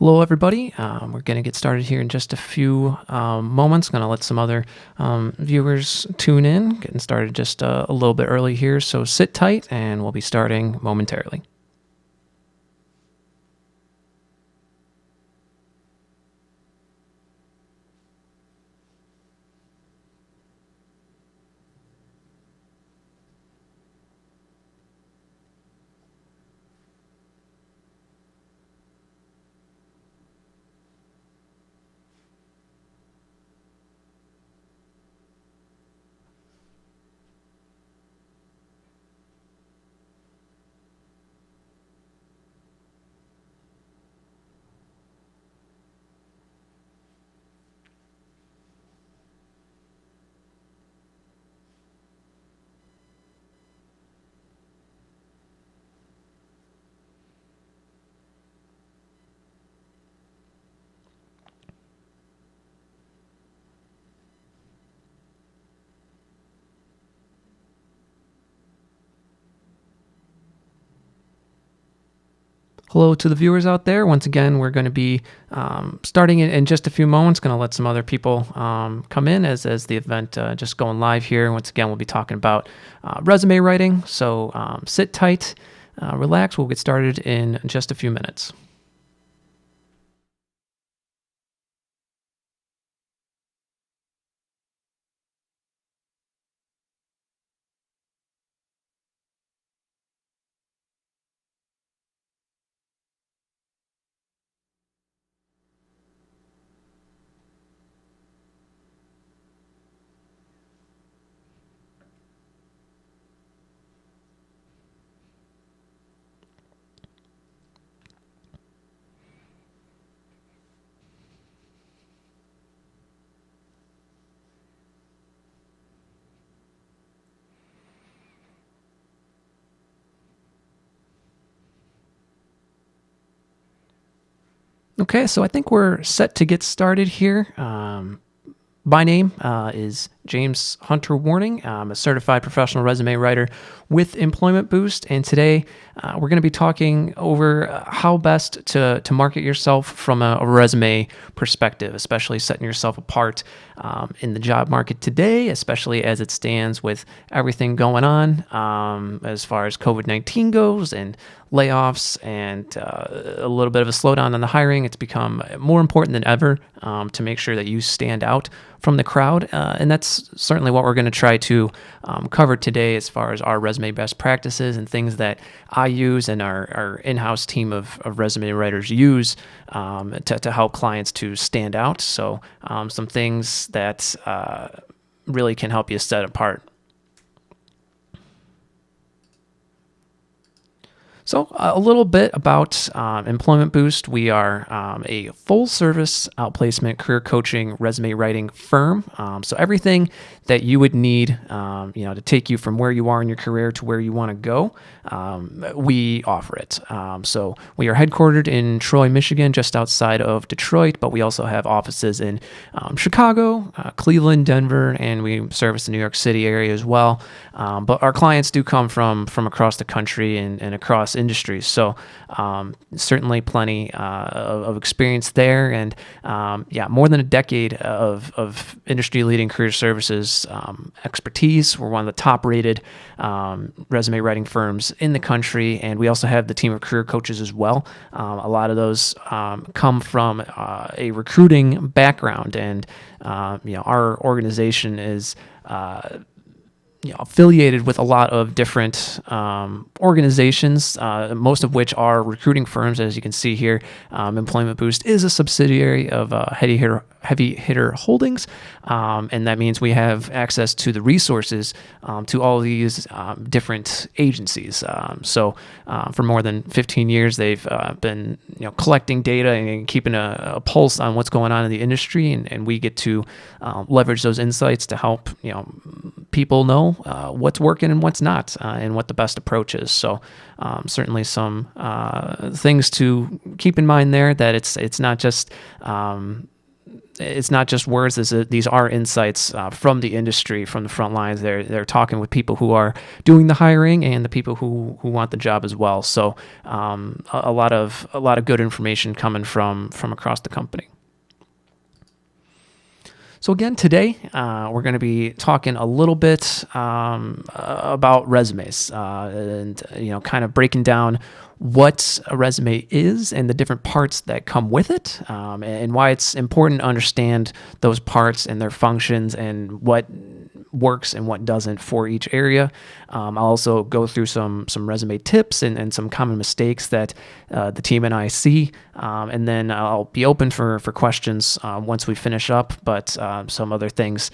Hello, everybody. We're going to get started here in just a few moments. Going to let some other viewers tune in. Getting started just a little bit early here, so sit tight, and we'll be starting momentarily. Hello to the viewers out there. Once again, we're going to be starting in just a few moments. Going to let some other people come in as the event just going live here. Once again, we'll be talking about resume writing. So sit tight, relax. We'll get started in just a few minutes. Okay, so I think we're set to get started here. My name is James Hunter Warning. I'm a certified professional resume writer with Employment Boost, and today we're going to be talking over how best to market yourself from a resume perspective, especially setting yourself apart in the job market today, especially as it stands with everything going on as far as COVID-19 goes and layoffs and a little bit of a slowdown on the hiring. It's become more important than ever to make sure that you stand out from the crowd, and that's certainly what we're going to try to cover today as far as our resume best practices and things that I use and our in-house team of resume writers use to help clients to stand out. So some things that really can help you set apart. So a little bit about Employment Boost. We are a full-service outplacement career coaching resume writing firm. So everything that you would need, to take you from where you are in your career to where you want to go, we offer it. So we are headquartered in Troy, Michigan, just outside of Detroit, but we also have offices in Chicago, Cleveland, Denver, and we service the New York City area as well. But our clients do come from across the country and across industries. So certainly plenty of experience there, and more than a decade of industry-leading career services expertise. We're one of the top-rated resume writing firms in the country, and we also have the team of career coaches as well. A lot of those come from a recruiting background, and our organization is affiliated with a lot of different organizations, most of which are recruiting firms. As you can see here, Employment Boost is a subsidiary of Heavy Hitter Holdings, and that means we have access to the resources to all of these different agencies. So for more than 15 years, they've been collecting data and keeping a pulse on what's going on in the industry, and we get to leverage those insights to help people know what's working and what's not, and what the best approach is. So certainly some things to keep in mind there, that it's not just it's not just words. These are insights from the industry, from the front lines. They're talking with people who are doing the hiring and the people who want the job as well. So a lot of good information coming from across the company. So again, today we're going to be talking a little bit about resumes and kind of breaking down what a resume is and the different parts that come with it, and why it's important to understand those parts and their functions and what works and what doesn't for each area. I'll also go through some resume tips and some common mistakes that the team and I see, and then I'll be open for questions once we finish up. But some other things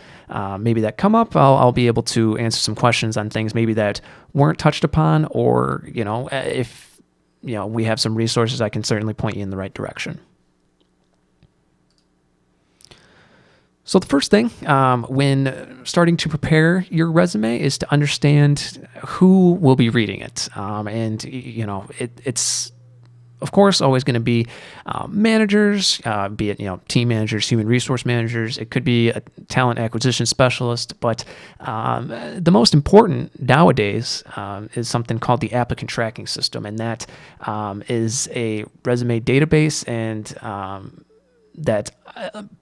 maybe that come up, I'll be able to answer some questions on things maybe that weren't touched upon, or if we have some resources, I can certainly point you in the right direction. So the first thing when starting to prepare your resume is to understand who will be reading it. And it's of course always going to be managers, be it team managers, human resource managers. It could be a talent acquisition specialist, but the most important nowadays is something called the applicant tracking system, and that is a resume database, and that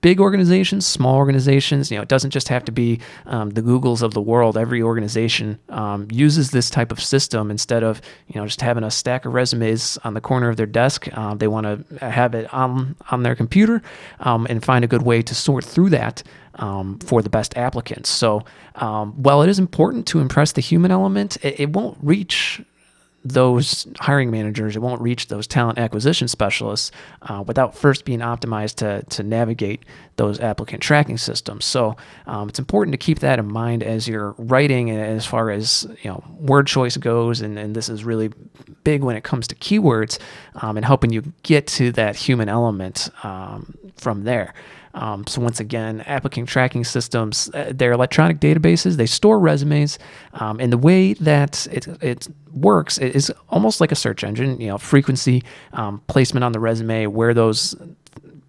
big organizations, small organizations, it doesn't just have to be the Googles of the world. Every organization uses this type of system instead of just having a stack of resumes on the corner of their desk. They want to have it on their computer and find a good way to sort through that for the best applicants. So while it is important to impress the human element, it won't reach those hiring managers, it won't reach those talent acquisition specialists without first being optimized to navigate those applicant tracking systems. So it's important to keep that in mind as you're writing, as far as word choice goes, and this is really big when it comes to keywords and helping you get to that human element from there. So once again, applicant tracking systems, they're electronic databases. They store resumes, and the way that it works is almost like a search engine. Frequency, placement on the resume, where those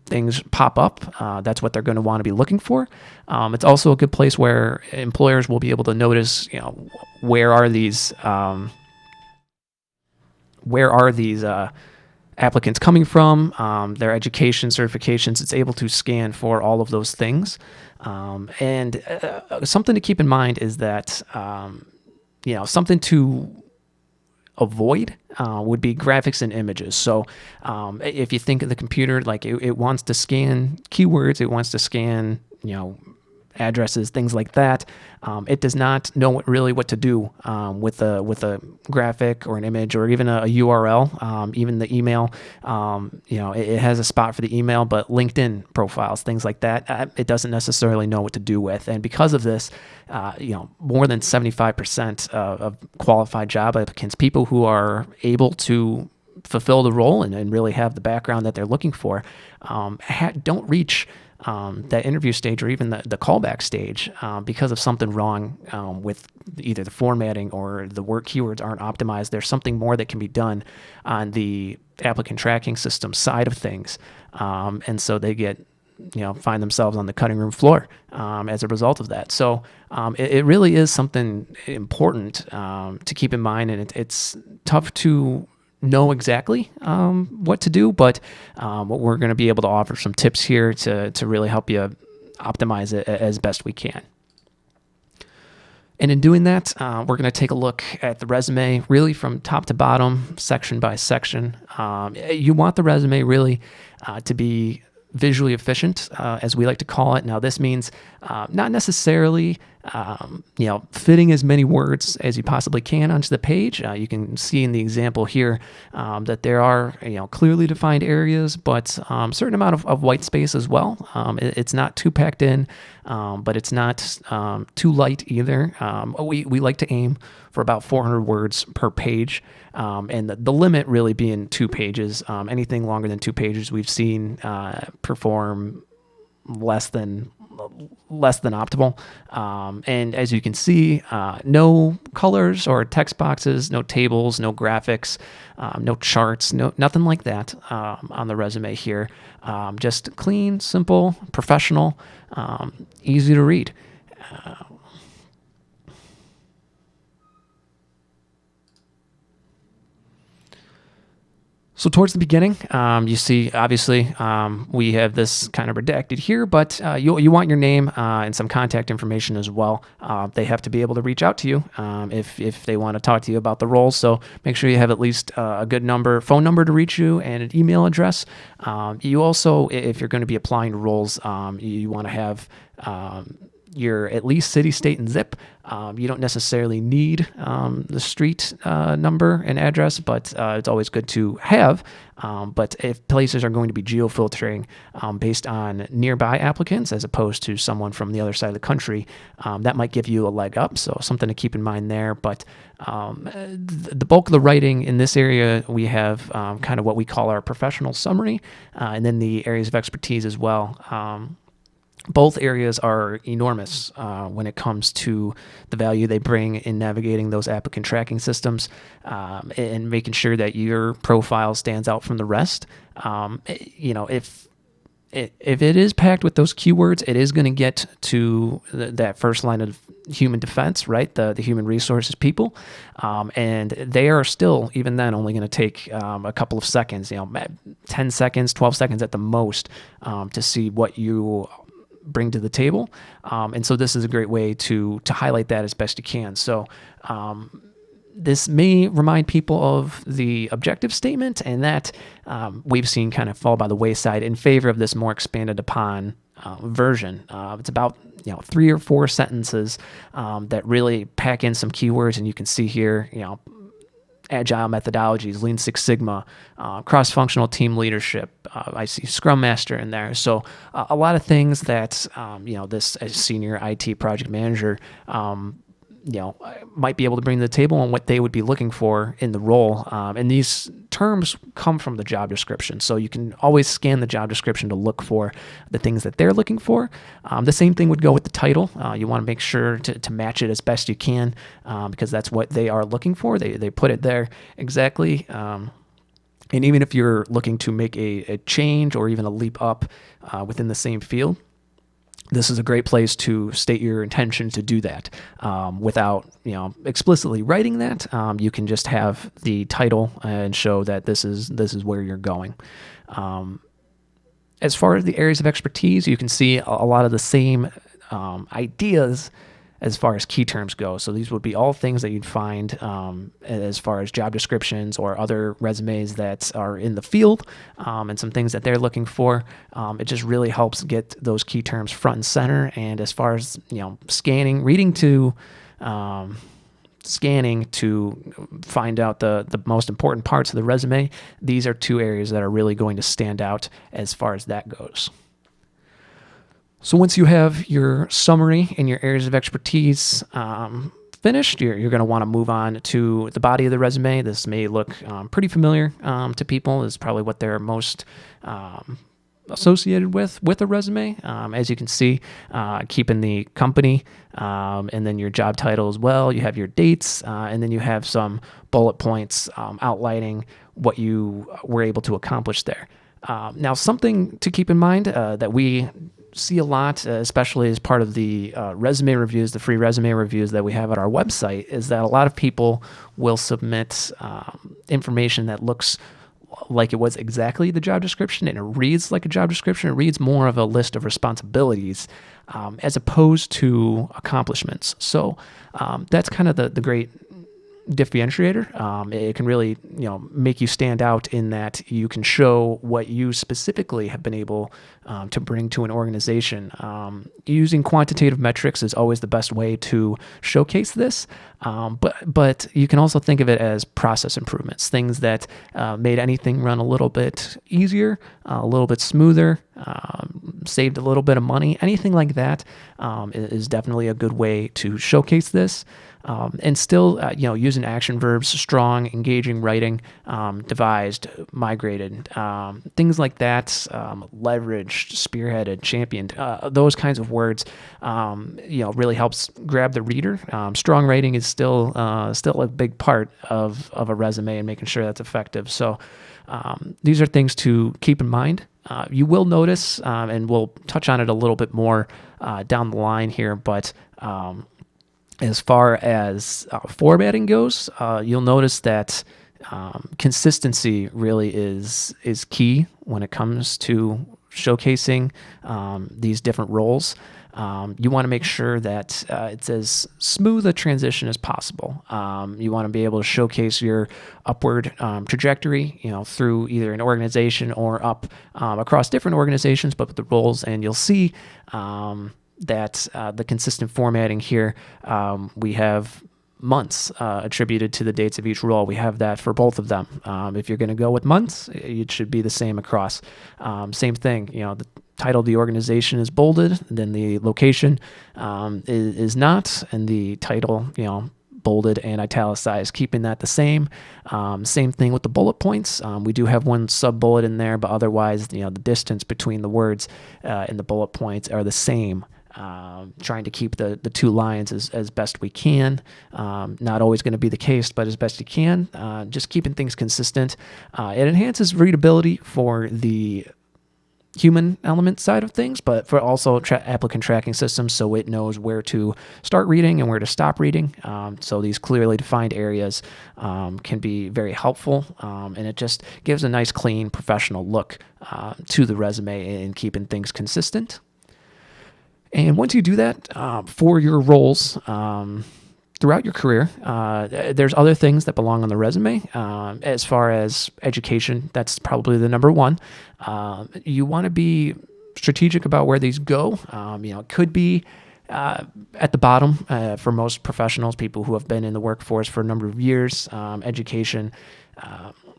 things pop up. That's what they're going to want to be looking for. It's also a good place where employers will be able to notice, where are these applicants coming from, their education, certifications. It's able to scan for all of those things. And something to keep in mind is that, something to avoid would be graphics and images. So if you think of the computer, like it wants to scan keywords, it wants to scan, addresses, things like that. It does not know really what to do with a graphic or an image or even a URL, even the email. It has a spot for the email, but LinkedIn profiles, things like that, it doesn't necessarily know what to do with. And because of this, more than 75% of qualified job applicants, people who are able to fulfill the role and really have the background that they're looking for, don't reach that interview stage or even the callback stage because of something wrong with either the formatting or the word keywords aren't optimized. There's something more that can be done on the applicant tracking system side of things. And so they find themselves on the cutting room floor as a result of that. So it really is something important to keep in mind, and it's tough to know exactly what to do, but what we're going to be able to offer some tips here to really help you optimize it as best we can. And in doing that, we're going to take a look at the resume really from top to bottom, section by section. You want the resume really to be visually efficient, as we like to call it. Now, this means not necessarily fitting as many words as you possibly can onto the page. You can see in the example here that there are clearly defined areas, but a certain amount of white space as well. It's not too packed in, but it's not too light either. We like to aim for about 400 words per page, and the limit really being 2 pages. Anything longer than 2 pages we've seen perform less than less than optimal. And as you can see, no colors or text boxes, no tables, no graphics, no charts, nothing like that on the resume here. Just clean, simple, professional, easy to read. So towards the beginning, you see, obviously, we have this kind of redacted here, but you want your name and some contact information as well. They have to be able to reach out to you if they want to talk to you about the roles. So make sure you have at least a good phone number to reach you, and an email address. You also, if you're going to be applying to roles, you want to have your at least city, state, and zip. You don't necessarily need the street number and address, but it's always good to have. But if places are going to be geofiltering based on nearby applicants as opposed to someone from the other side of the country, that might give you a leg up. So something to keep in mind there. But the bulk of the writing in this area, we have kind of what we call our professional summary, and then the areas of expertise as well. Both areas are enormous when it comes to the value they bring in navigating those applicant tracking systems and making sure that your profile stands out from the rest. If it is packed with those keywords, it is going to get to that first line of human defense, right? The human resources people. And they are still, even then, only going to take a couple of seconds, 10 seconds, 12 seconds at the most to see what you bring to the table. And so this is a great way to highlight that as best you can. So this may remind people of the objective statement, and that we've seen kind of fall by the wayside in favor of this more expanded upon version. It's about 3 or 4 sentences that really pack in some keywords, and you can see here, agile methodologies, Lean Six Sigma, cross-functional team leadership. I see Scrum Master in there. So a lot of things that, this as senior IT project manager, might be able to bring to the table and what they would be looking for in the role. And these terms come from the job description. So you can always scan the job description to look for the things that they're looking for. The same thing would go with the title. You want to make sure to match it as best you can because that's what they are looking for. They put it there exactly. And even if you're looking to make a change or even a leap up within the same field, this is a great place to state your intention to do that without, explicitly writing that. You can just have the title and show that this is where you're going. As far as the areas of expertise, you can see a lot of the same ideas as far as key terms go. So these would be all things that you'd find as far as job descriptions or other resumes that are in the field and some things that they're looking for. It just really helps get those key terms front and center. And as far as, scanning to find out the most important parts of the resume, these are 2 areas that are really going to stand out as far as that goes. So once you have your summary and your areas of expertise finished, you're going to want to move on to the body of the resume. This may look pretty familiar to people. This is probably what they're most associated with a resume. As you can see, keeping the company and then your job title as well. You have your dates and then you have some bullet points outlining what you were able to accomplish there. Now, something to keep in mind that we see a lot, especially as part of the resume reviews, the free resume reviews that we have at our website, is that a lot of people will submit information that looks like it was exactly the job description, and it reads like a job description. It reads more of a list of responsibilities as opposed to accomplishments. So that's kind of the great differentiator. It can really, make you stand out in that you can show what you specifically have been able to bring to an organization. Using quantitative metrics is always the best way to showcase this, but you can also think of it as process improvements, things that made anything run a little bit easier, a little bit smoother, saved a little bit of money. Anything like that is definitely a good way to showcase this. And still, using action verbs, strong, engaging writing, devised, migrated, things like that, leveraged, spearheaded, championed, those kinds of words, really helps grab the reader. Strong writing is still a big part of a resume and making sure that's effective. So these are things to keep in mind. You will notice, and we'll touch on it a little bit more down the line here, but as far as formatting goes, you'll notice that consistency really is key when it comes to showcasing these different roles. You want to make sure that it's as smooth a transition as possible. You want to be able to showcase your upward trajectory, through either an organization or up across different organizations, but with the roles. And you'll see that the consistent formatting here, we have months attributed to the dates of each role. We have that for both of them. If you're going to go with months, it should be the same across. Same thing, the title of the organization is bolded, then the location is not, and the title, bolded and italicized, keeping that the same. Same thing with the bullet points. We do have one sub-bullet in there, but otherwise, the distance between the words and the bullet points are the same. Trying to keep the two lines as best we can. Not always going to be the case, but as best you can. Just keeping things consistent. It enhances readability for the human element side of things, but for also applicant tracking systems, so it knows where to start reading and where to stop reading. So these clearly defined areas can be very helpful, and it just gives a nice, clean, professional look to the resume and keeping things consistent. And once you do that for your roles throughout your career, there's other things that belong on the resume. As far as education, that's probably the number one. You want to be strategic about where these go. It could be at the bottom for most professionals, people who have been in the workforce for a number of years. Education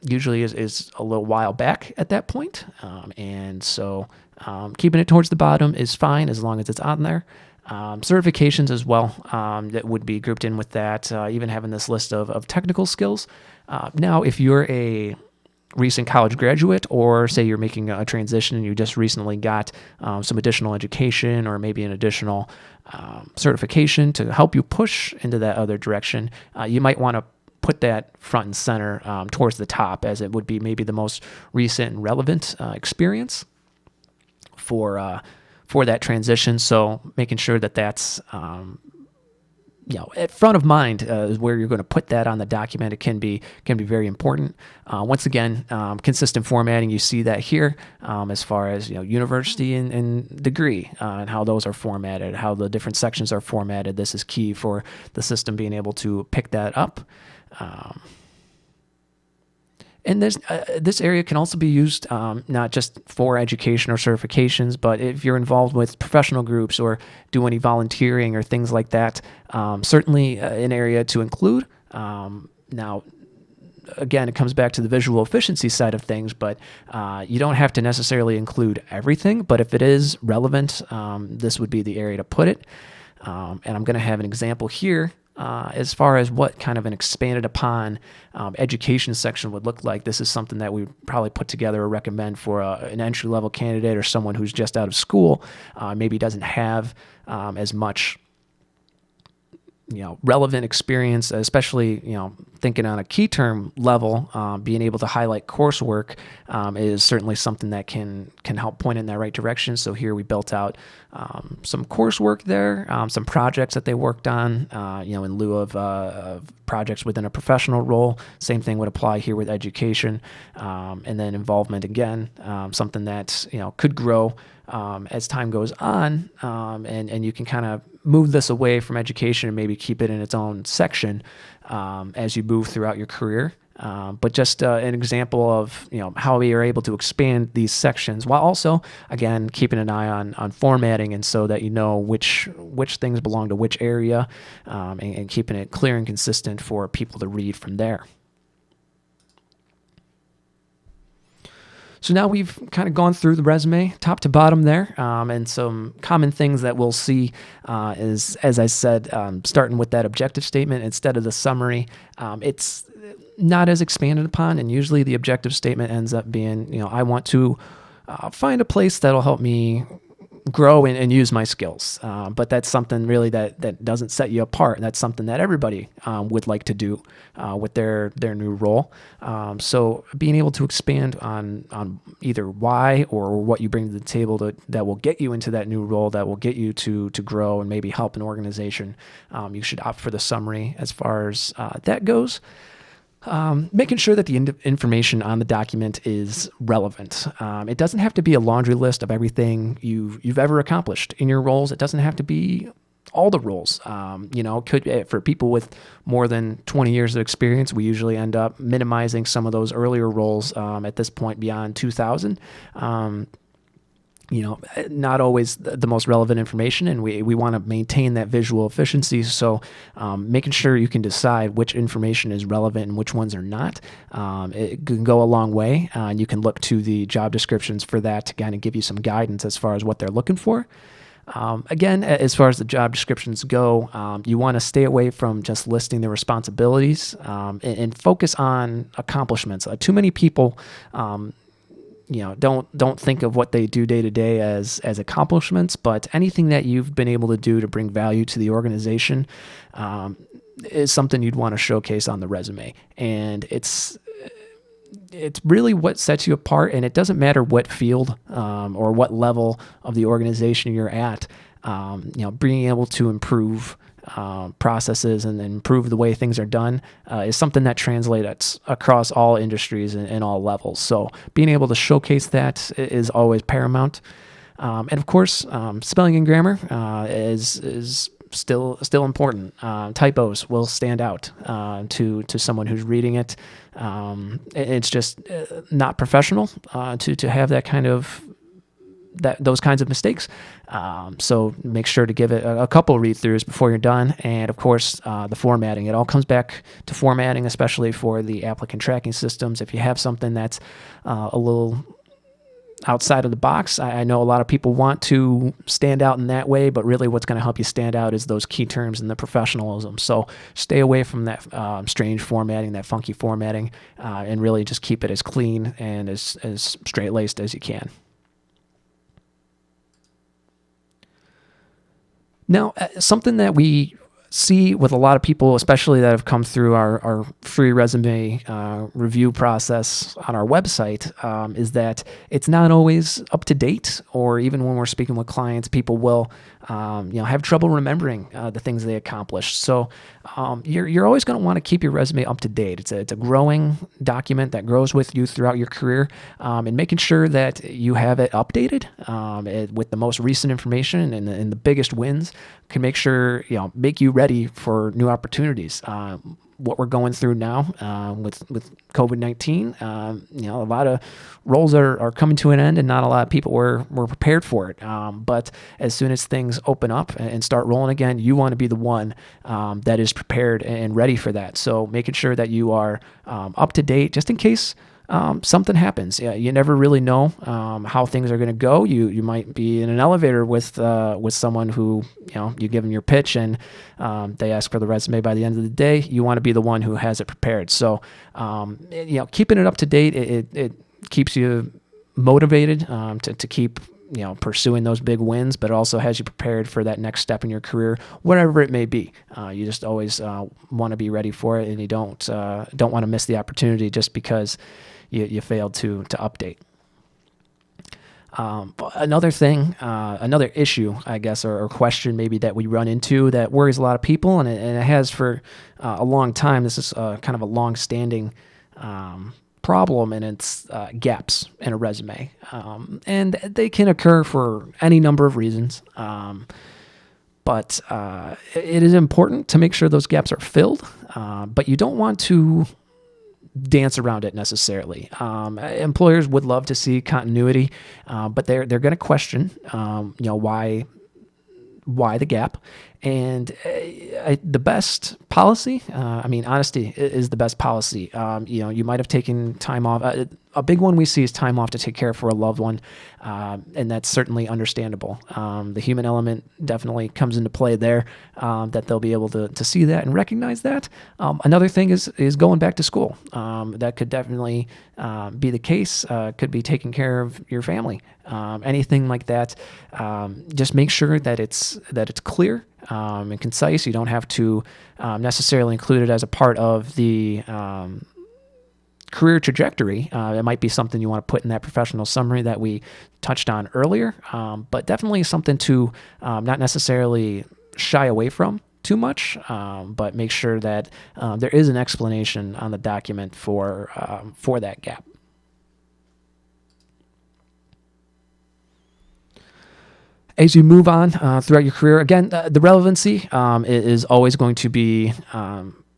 usually is a little while back at that point. And so keeping it towards the bottom is fine as long as it's on there. Certifications as well, that would be grouped in with that, even having this list of technical skills. Now, if you're a recent college graduate, or say you're making a transition and you just recently got some additional education or maybe an additional certification to help you push into that other direction, you might want to put that front and center towards the top, as it would be maybe the most recent and relevant experience for that transition. So making sure that that's at front of mind is where you're going to put that on the document. It can be very important. Once again, consistent formatting. You see that here as far as university and degree and how those are formatted, how the different sections are formatted. This is key for the system being able to pick that up. And this area can also be used not just for education or certifications, but if you're involved with professional groups or do any volunteering or things like that, certainly an area to include. Now, again, it comes back to the visual efficiency side of things, but you don't have to necessarily include everything. But if it is relevant, this would be the area to put it. And I'm going to have an example here. As far as what kind of an expanded upon education section would look like, this is something that we would probably put together or recommend for an entry-level candidate or someone who's just out of school, maybe doesn't have as much relevant experience, especially, thinking on a key term level. Being able to highlight coursework is certainly something that can help point in that right direction. So here we built out some coursework there, some projects that they worked on, in lieu of projects within a professional role. Same thing would apply here with education, and then involvement again, something that could grow as time goes on, and you can kind of move this away from education and maybe keep it in its own section as you move throughout your career. But just an example of how we are able to expand these sections while also, again, keeping an eye on formatting, and so that which things belong to which area, and keeping it clear and consistent for people to read from there. So now we've kind of gone through the resume top to bottom there, and some common things that we'll see is, as I said, starting with that objective statement instead of the summary. It's not as expanded upon, and usually the objective statement ends up being, I want to find a place that'll help me grow and use my skills. But that's something really that doesn't set you apart. That's something that everybody would like to do with their new role. So being able to expand on either why or what you bring to the table that will get you into that new role, that will get you to grow and maybe help an organization, you should opt for the summary as far as that goes. Making sure that the information on the document is relevant. It doesn't have to be a laundry list of everything you've ever accomplished in your roles. It doesn't have to be all the roles. Could for people with more than 20 years of experience, we usually end up minimizing some of those earlier roles at this point beyond 2000. Not always the most relevant information, and we want to maintain that visual efficiency. So making sure you can decide which information is relevant and which ones are not, it can go a long way. And you can look to the job descriptions for that to kind of give you some guidance as far as what they're looking for. Again, as far as the job descriptions go, you want to stay away from just listing the responsibilities and focus on accomplishments. Too many people don't think of what they do day to day as accomplishments, but anything that you've been able to do to bring value to the organization is something you'd want to showcase on the resume. And it's really what sets you apart, and it doesn't matter what field or what level of the organization you're at. Being able to improve processes and improve the way things are done is something that translates across all industries and all levels. So being able to showcase that is always paramount. And of course, spelling and grammar is still important. Typos will stand out to someone who's reading it. It's just not professional to have that kind of those kinds of mistakes. So make sure to give it a couple read-throughs before you're done. And of course, the formatting. It all comes back to formatting, especially for the applicant tracking systems. If you have something that's a little outside of the box, I know a lot of people want to stand out in that way, but really what's going to help you stand out is those key terms and the professionalism. So stay away from that strange formatting, that funky formatting, and really just keep it as clean and as straight-laced as you can. Now, something that we see with a lot of people, especially that have come through our free resume review process on our website, is that it's not always up to date, or even when we're speaking with clients, people will have trouble remembering the things they accomplished. So you're always going to want to keep your resume up to date. It's a growing document that grows with you throughout your career, and making sure that you have it updated with the most recent information and the biggest wins can make you ready for new opportunities. What we're going through now with COVID-19, a lot of roles are coming to an end, and not a lot of people were prepared for it. But as soon as things open up and start rolling again, you want to be the one that is prepared and ready for that. So making sure that you are up to date, just in case something happens. Yeah, you never really know how things are going to go. You might be in an elevator with someone who you give them your pitch and they ask for the resume by the end of the day. You want to be the one who has it prepared. So keeping it up to date, it keeps you motivated to keep pursuing those big wins, but it also has you prepared for that next step in your career, whatever it may be. You just always want to be ready for it, and you don't want to miss the opportunity just because you failed to update. Another thing, another issue, I guess, or question maybe that we run into that worries a lot of people, and it has for a long time. This is kind of a long-standing problem, and it's gaps in a resume. And they can occur for any number of reasons. But it is important to make sure those gaps are filled, but you don't want to dance around it necessarily. Employers would love to see continuity, but they're going to question, why the gap. And the best policy, honesty is the best policy. You might have taken time off. A big one we see is time off to take care for a loved one, and that's certainly understandable. The human element definitely comes into play there, that they'll be able to see that and recognize that. Another thing is going back to school. That could definitely be the case. Could be taking care of your family. Anything like that. Just make sure that it's clear and concise. You don't have to necessarily include it as a part of the career trajectory. It might be something you want to put in that professional summary that we touched on earlier, but definitely something to not necessarily shy away from too much, but make sure that there is an explanation on the document for that gap. As you move on throughout your career, again, the relevancy is always going to be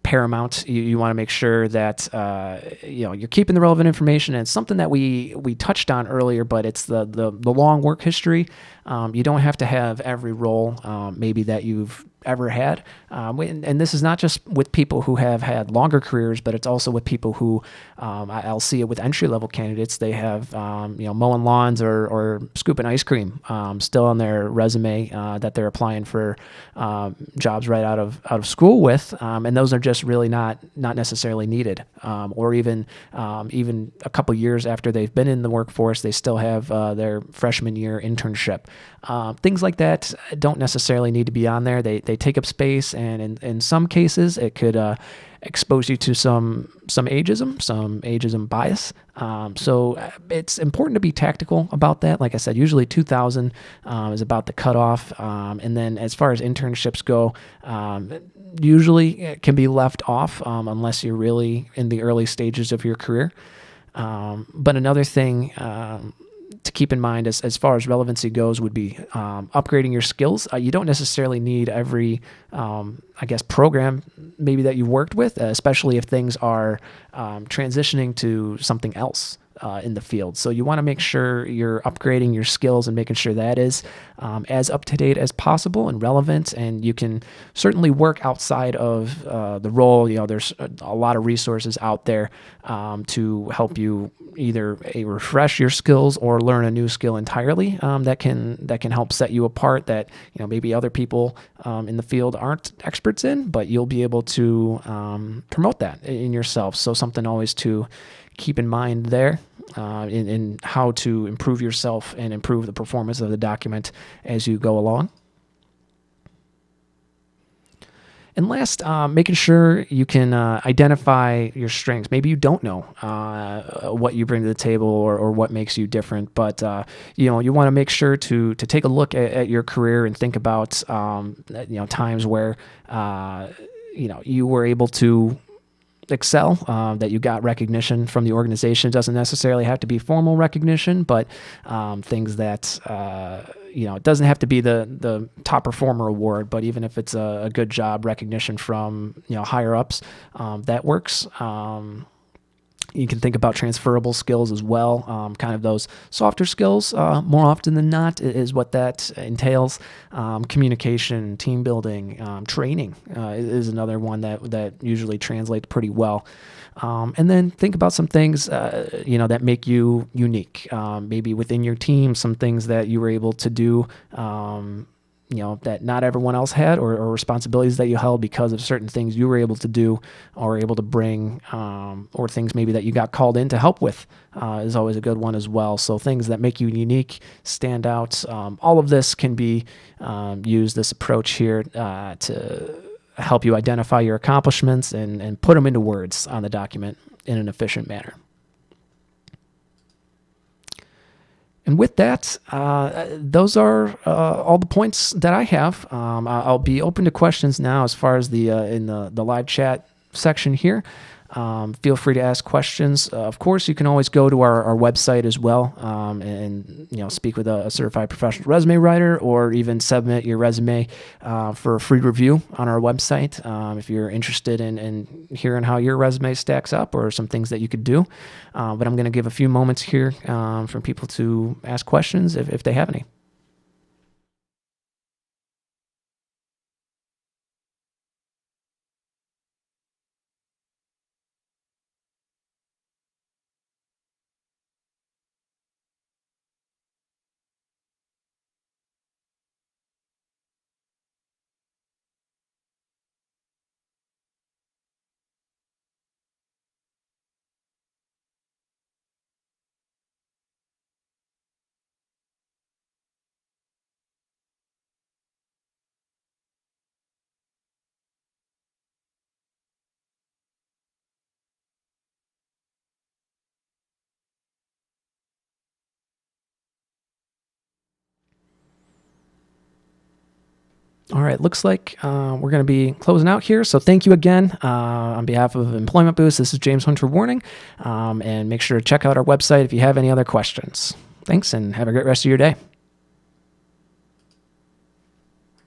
paramount. You want to make sure that you're keeping the relevant information. And it's something that we touched on earlier, but it's the long work history. You don't have to have every role maybe that you've ever had. And this is not just with people who have had longer careers, but it's also with people who I'll see it with entry-level candidates. They have mowing lawns or scooping ice cream still on their resume that they're applying for jobs right out of school with, and those are just really not necessarily needed. Or even a couple years after they've been in the workforce, they still have their freshman year internship. Things like that don't necessarily need to be on there. They take up space, and in some cases, it could expose you to some ageism bias. So it's important to be tactical about that. Like I said, usually 2000 is about the cutoff. And then as far as internships go, usually it can be left off unless you're really in the early stages of your career. But another thing to keep in mind as far as relevancy goes would be upgrading your skills. You don't necessarily need every, program maybe that you worked with, especially if things are transitioning to something else in the field. So you want to make sure you're upgrading your skills and making sure that is as up-to-date as possible and relevant. And you can certainly work outside of the role. There's a lot of resources out there to help you either refresh your skills or learn a new skill entirely that can help set you apart that maybe other people in the field aren't experts in, but you'll be able to promote that in yourself. So something always to keep in mind there in how to improve yourself and improve the performance of the document as you go along. And last, making sure you can identify your strengths. Maybe you don't know what you bring to the table or what makes you different, but you want to make sure to take a look at your career and think about times where you were able to excel, that you got recognition from the organization. It doesn't necessarily have to be formal recognition, but things that it doesn't have to be the top performer award, but even if it's a good job recognition from higher ups, that works. You can think about transferable skills as well. Kind of those softer skills, more often than not, is what that entails. Communication, team building, training is another one that usually translates pretty well. And then think about some things, that make you unique. Maybe within your team, some things that you were able to do, that not everyone else had, or responsibilities that you held because of certain things you were able to do or able to bring, or things maybe that you got called in to help with is always a good one as well. So things that make you unique, stand out. All of this can be used, this approach here, to help you identify your accomplishments and put them into words on the document in an efficient manner. And with that, those are all the points that I have. I'll be open to questions now as far as in the live chat section here. Feel free to ask questions. Of course, you can always go to our website as well, and speak with a certified professional resume writer, or even submit your resume for a free review on our website if you're interested in hearing how your resume stacks up or some things that you could do. But I'm going to give a few moments here for people to ask questions if they have any. All right, looks like we're going to be closing out here. So thank you again on behalf of Employment Boost. This is James Hunter Warning, and make sure to check out our website if you have any other questions. Thanks, and have a great rest of your day.